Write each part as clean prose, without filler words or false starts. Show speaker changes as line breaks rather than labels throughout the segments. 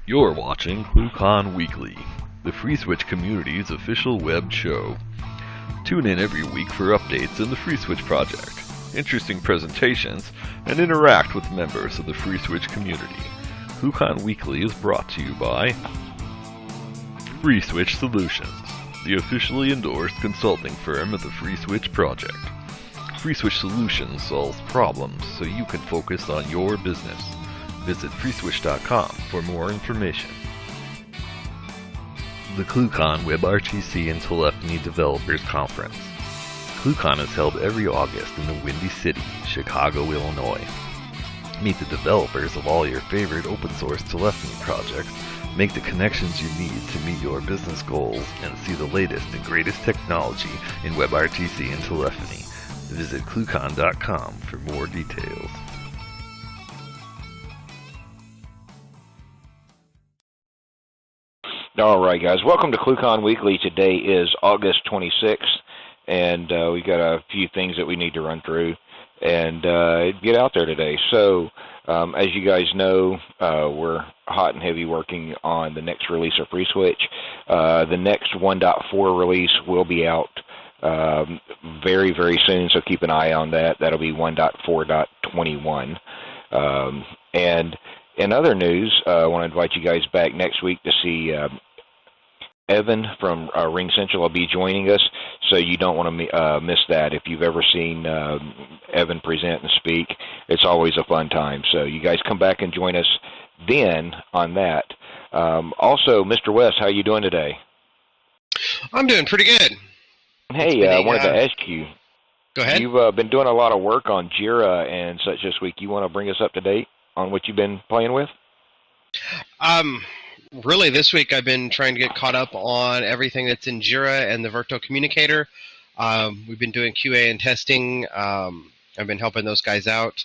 You're watching ClueCon Weekly, the FreeSWITCH community's official web show. Tune in every week for updates in the FreeSWITCH project, interesting presentations, and interact with members of the FreeSWITCH community. ClueCon Weekly is brought to you by FreeSWITCH Solutions, the officially endorsed consulting firm of the FreeSWITCH project. FreeSWITCH Solutions solves problems so you can focus on your business. Visit FreeSWITCH.com for more information. The ClueCon WebRTC and Telephony Developers Conference. ClueCon is held every August in the Windy City, Chicago, Illinois. Meet the developers of all your favorite open source telephony projects, make the connections you need to meet your business goals, and see the latest and greatest technology in WebRTC and telephony. Visit ClueCon.com for more details.
All right, guys. Welcome to ClueCon Weekly. Today is August 26th, and we got a few things that we need to run through and get out there today. So, as you guys know, we're hot and heavy working on the next release of FreeSWITCH. The next 1.4 release will be out very, very soon, so keep an eye on that. That'll be 1.4.21. And in other news, I want to invite you guys back next week to see Evan from Ring Central will be joining us, so you don't want to miss that. If you've ever seen Evan present and speak, it's always a fun time. So you guys come back and join us then on that. Also, Mr. West, how are you doing today?
I'm doing pretty good.
Hey, I wanted to ask you.
Go ahead.
You've been doing a lot of work on Jira and such this week. You want to bring us up to date on what you've been playing with?
Really, this week I've been trying to get caught up on everything that's in Jira and the Virtual Communicator. We've been doing QA and testing. I've been helping those guys out.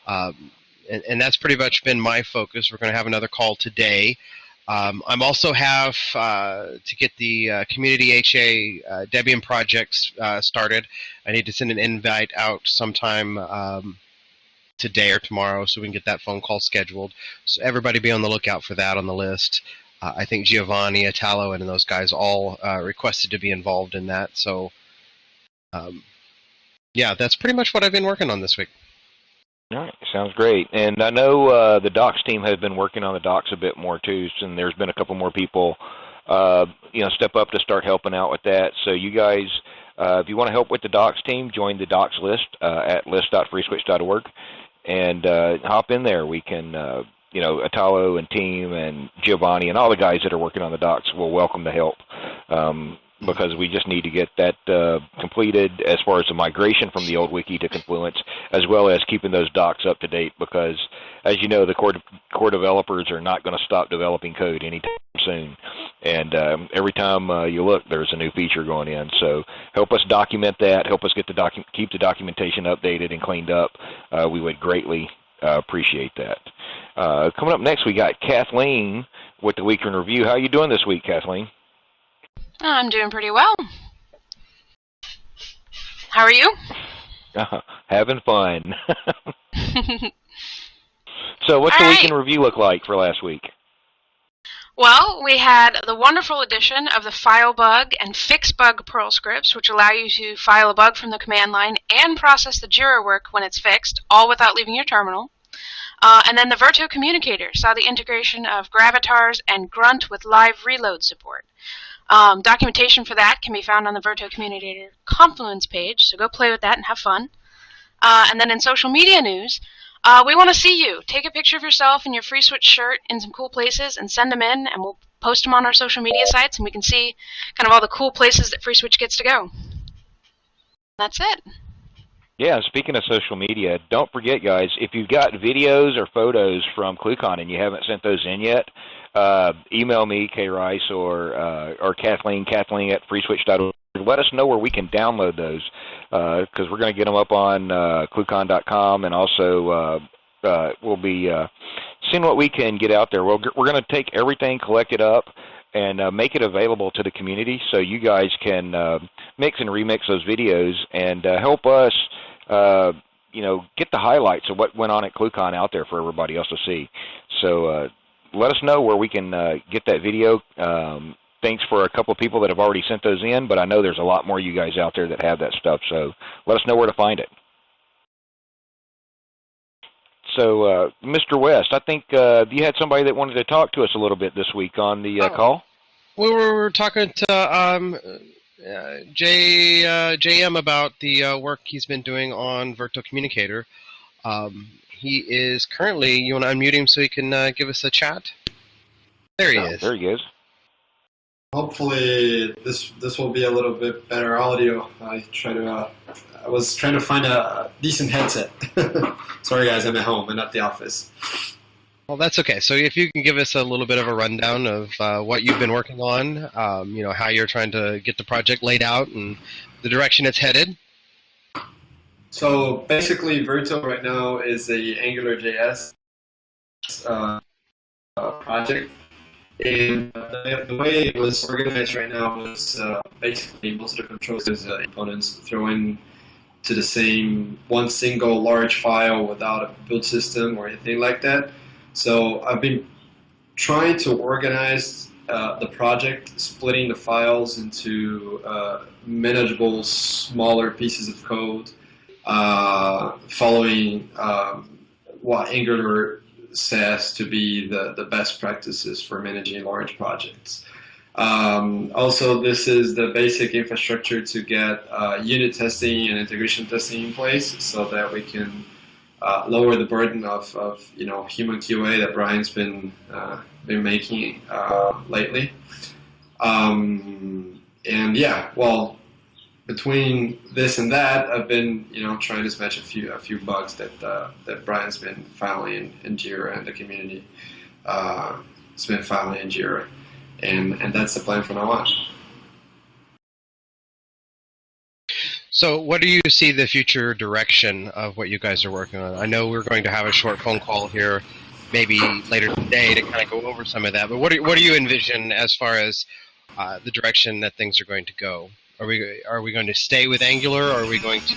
And that's pretty much been my focus. We're going to have another call today. I'm also have to get the Community HA Debian projects started. I need to send an invite out sometime today or tomorrow so we can get that phone call scheduled. So everybody be on the lookout for that on the list. I think Giovanni, Italo, and those guys all requested to be involved in that. So, yeah, that's pretty much what I've been working on this week.
All right, sounds great. And I know the docs team has been working on the docs a bit more too, and there's been a couple more people, step up to start helping out with that. So you guys, if you want to help with the docs team, join the docs list at list.freeswitch.org and hop in there. We can, Italo and team and Giovanni and all the guys that are working on the docs will welcome the help. Because we just need to get that completed as far as the migration from the old wiki to Confluence, as well as keeping those docs up to date, because, as you know, the core developers are not going to stop developing code anytime soon. And every time you look, there's a new feature going in. So help us document that. Help us get keep the documentation updated and cleaned up. We would greatly appreciate that. Coming up next, we got Kathleen with the Week in Review. How are you doing this week, Kathleen?
I'm doing pretty well. How are you?
Having fun. So what's the Week in Review look like for last week?
Well, we had the wonderful addition of the file bug and fix bug Perl scripts, which allow you to file a bug from the command line and process the Jira work when it's fixed, all without leaving your terminal. And then the Virtual Communicator saw the integration of Gravitars and Grunt with live reload support. Documentation for that can be found on the Virtual Communicator Confluence page, so go play with that and have fun. And then in social media news, we want to see you. Take a picture of yourself in your FreeSWITCH shirt in some cool places and send them in, and we'll post them on our social media sites, and we can see kind of all the cool places that FreeSWITCH gets to go. That's it.
Yeah, speaking of social media, don't forget, guys, if you've got videos or photos from ClueCon and you haven't sent those in yet, email me, K. Rice, or Kathleen at freeswitch.org. Let us know where we can download those, because we're going to get them up on ClueCon.com, and also we'll be seeing what we can get out there. We're going to take everything collected up and make it available to the community so you guys can mix and remix those videos and help us get the highlights of what went on at ClueCon out there for everybody else to see. So let us know where we can get that video. Thanks for a couple of people that have already sent those in, but I know there's a lot more you guys out there that have that stuff, so let us know where to find it. So, Mr. West, I think you had somebody that wanted to talk to us a little bit this week on the call?
We were talking to JM about the work he's been doing on Virtual Communicator. He is currently, you want to unmute him so he can give us a chat? There he is.
There he is.
Hopefully this will be a little bit better audio. I was trying to find a decent headset. Sorry guys, I'm at home and at the office.
Well, that's okay. So if you can give us a little bit of a rundown of what you've been working on, how you're trying to get the project laid out and the direction it's headed.
So basically, Virtual right now is a AngularJS project. And the way it was organized right now was basically most of the controls components throw in to the same one single large file without a build system or anything like that. So I've been trying to organize the project, splitting the files into manageable, smaller pieces of code, following what Angular says to be the best practices for managing large projects. Also, this is the basic infrastructure to get unit testing and integration testing in place so that we can lower the burden of human QA that Brian's been making lately. And yeah, well, between this and that, I've been trying to smash a few bugs that Brian's been filing in Jira, and the community has been filing in Jira, and that's the plan from now on.
So what do you see the future direction of what you guys are working on? I know we're going to have a short phone call here, maybe later today, to kind of go over some of that. But what do you envision as far as the direction that things are going to go? Are we going to stay with Angular, or are we going to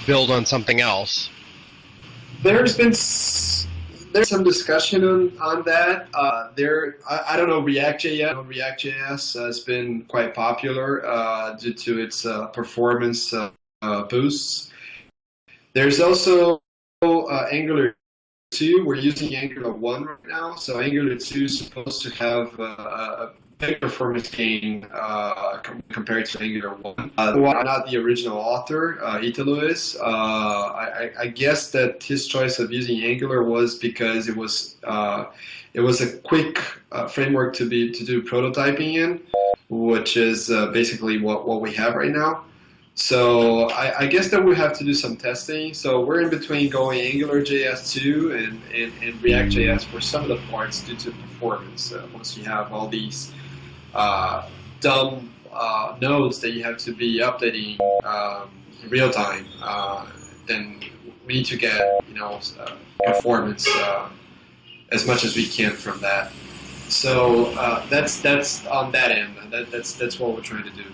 build on something else?
There's some discussion on that. I don't know React.js. React.js has been quite popular due to its performance boosts. There's also Angular 2. We're using Angular 1 right now, so Angular 2 is supposed to have a big performance gain compared to Angular 1. Not the original author, Italo is. I guess that his choice of using Angular was because it was a quick framework to do prototyping in, which is basically what we have right now. So I guess that we have to do some testing. So we're in between going AngularJS 2 and React.js for some of the parts due to performance. Once you have all these dumb nodes that you have to be updating in real time, then we need to get performance as much as we can from that. So that's on that end. That's what we're trying to do.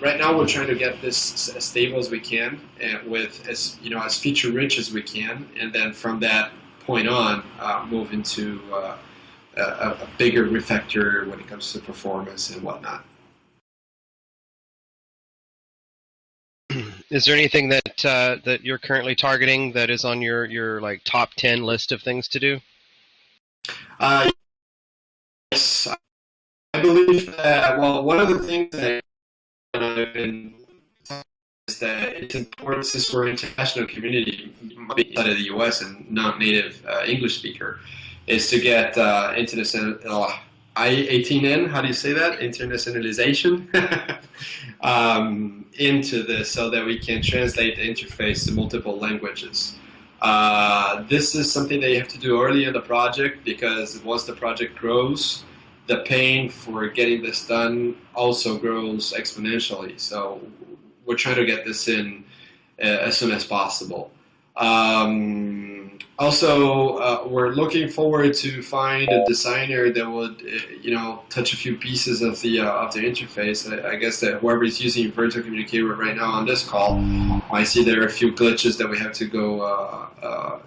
Right now, we're trying to get this as stable as we can, and with as feature rich as we can, and then from that point on, move into a bigger refactor when it comes to performance and whatnot.
Is there anything that you're currently targeting that is on your like top 10 list of things to do?
Yes, I believe that. Well, one of the things that I've been is that it's important, since we're an international community outside of the U.S. and non-native English speaker, is to get I-18N, how do you say that? Internationalization into this, so that we can translate the interface to multiple languages. This is something that you have to do early in the project, because once the project grows, the pain for getting this done also grows exponentially. So we're trying to get this in as soon as possible. Also, we're looking forward to find a designer that would, touch a few pieces of the interface. I guess that whoever is using Virtual Communicator right now on this call, I see there are a few glitches that we have to go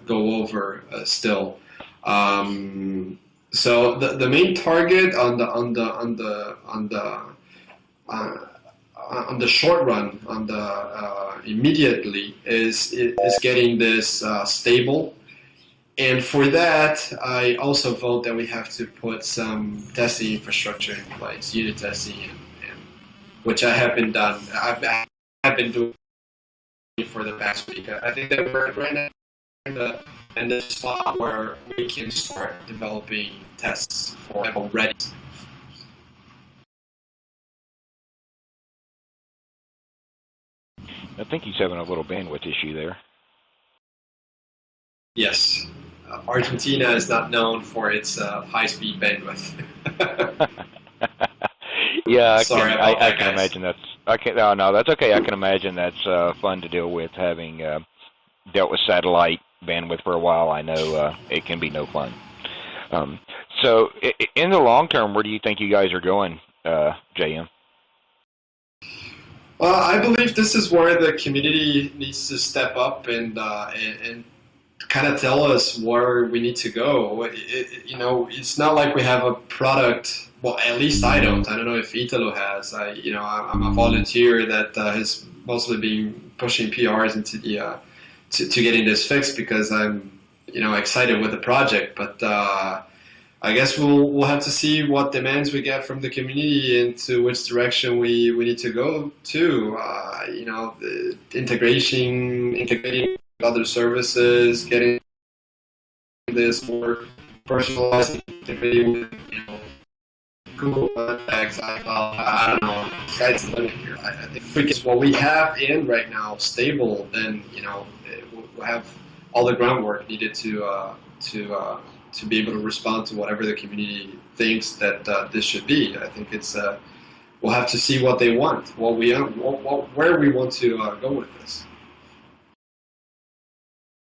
over still. So the main target on the short run, on the immediately, is getting this stable. And for that, I also vote that we have to put some testing infrastructure in place, unit testing, and which I have been done. I've been doing for the past week. I think that we're right now in the spot where we can start developing tests for already.
I think he's having a little bandwidth issue there.
Yes. Argentina is not known for its high-speed bandwidth.
Yeah, I can
guys.
imagine that's. No, that's okay. I can imagine that's fun to deal with. Having dealt with satellite bandwidth for a while, I know it can be no fun. So, in the long term, where do you think you guys are going, JM?
Well, I believe this is where the community needs to step up and kind of tell us where we need to go. It's not like we have a product. Well, at least I don't. I don't know if Italo has. I'm a volunteer that has mostly been pushing PRs into the to getting this fixed because I'm excited with the project. But I guess we'll have to see what demands we get from the community and to which direction we need to go to. The integrating other services, getting this more personalized, integrating with Google Contacts, I don't know, sky's the limit here. I think because what we have in right now stable, then we'll have all the groundwork needed to be able to respond to whatever the community thinks that this should be. I think it's we'll have to see what they want, where we want to go with this.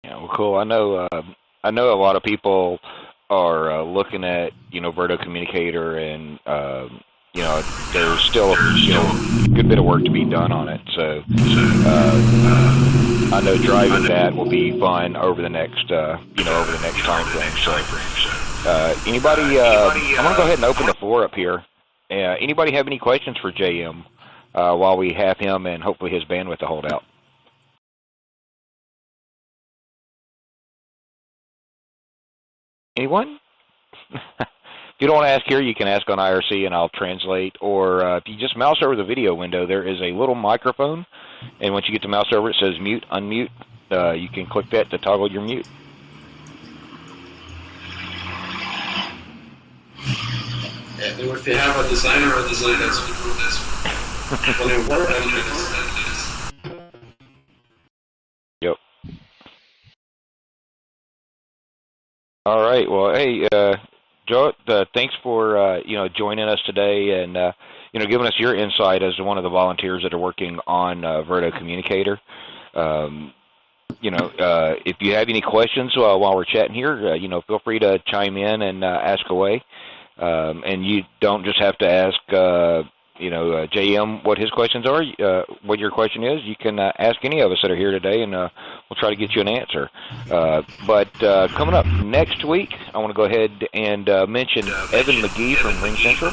Yeah, well, cool. I know a lot of people are looking at Verto Communicator, and there's still a good bit of work to be done on it. So I know driving that will be fun over the next time frame. So anybody, I'm gonna go ahead and open the floor up here. Anybody have any questions for JM while we have him and hopefully his bandwidth to hold out? Anyone? If you don't want to ask here, you can ask on IRC and I'll translate. Or if you just mouse over the video window, there is a little microphone. And once you get to mouse over, it says mute, unmute. You can click that to toggle your mute.
Yeah, and if you have a designer or design that's doing this, when it works,
Yep. All right. Well, hey, Joe, thanks for joining us today and giving us your insight as one of the volunteers that are working on Verto Communicator. If you have any questions while we're chatting here, feel free to chime in and ask away. And you don't just have to ask, JM what his questions are, what your question is. You can ask any of us that are here today, and we'll try to get you an answer. But coming up next week, I want to go ahead and mention Evan McGee from Ring Central.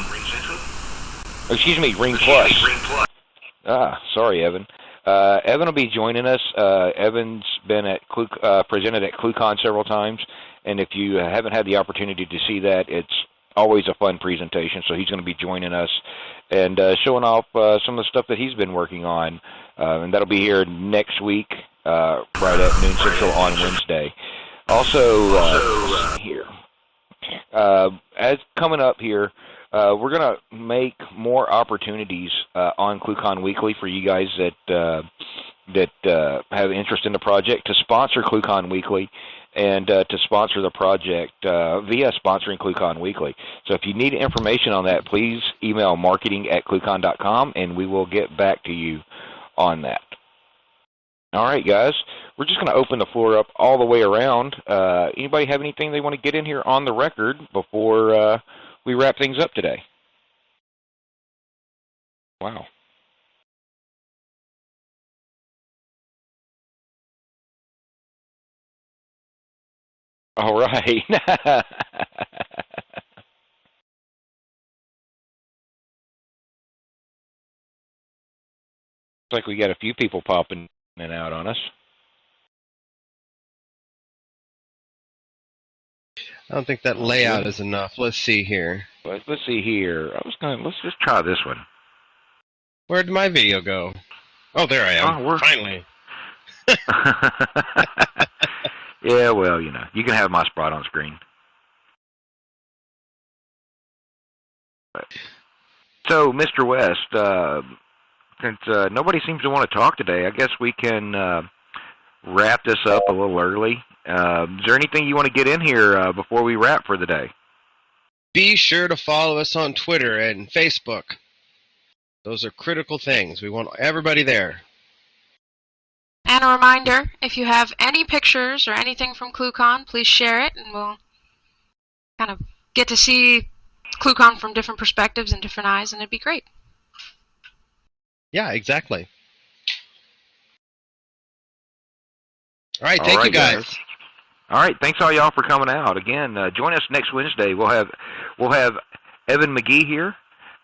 Excuse me, Ring Plus. Sorry, Evan. Evan will be joining us. Evan's been at presented at ClueCon several times, and if you haven't had the opportunity to see that, it's always a fun presentation. So he's going to be joining us and showing off some of the stuff that he's been working on, and that'll be here next week, right at noon Central on Wednesday. Also, here, as coming up here, we're going to make more opportunities on ClueCon Weekly for you guys that have interest in the project to sponsor ClueCon Weekly and to sponsor the project via sponsoring ClueCon Weekly. So if you need information on that, please email marketing@cluecon.com, and we will get back to you on that. All right, guys. We're just going to open the floor up all the way around. Anybody have anything they want to get in here on the record before we wrap things up today? Wow. All right. Looks like we got a few people popping in and out on us.
I don't think that layout is enough. Let's see here.
Let's see here. Let's just try this one.
Where did my video go? Oh, there I am. Finally.
Yeah, well, you know, you can have my spot on screen. So, Mr. West, since nobody seems to want to talk today, I guess we can wrap this up a little early. Is there anything you want to get in here before we wrap for the day?
Be sure to follow us on Twitter and Facebook. Those are critical things. We want everybody there.
And a reminder, if you have any pictures or anything from ClueCon, please share it, and we'll kind of get to see ClueCon from different perspectives and different eyes, and it'd be great.
Yeah, exactly. All right, thank you guys.
All right, thanks all y'all for coming out. Again, join us next Wednesday. We'll have Evan McGee here,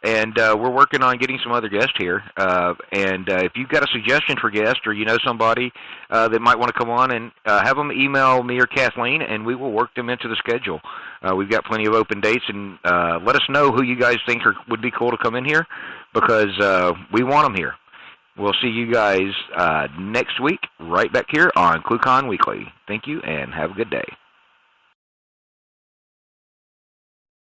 and we're working on getting some other guests here. And if you've got a suggestion for guests, or you know somebody that might want to come on, and have them email me or Kathleen, and we will work them into the schedule. We've got plenty of open dates, and let us know who you guys think would be cool to come in here, because we want them here. We'll see you guys next week, right back here on ClueCon Weekly. Thank you, and have a good day.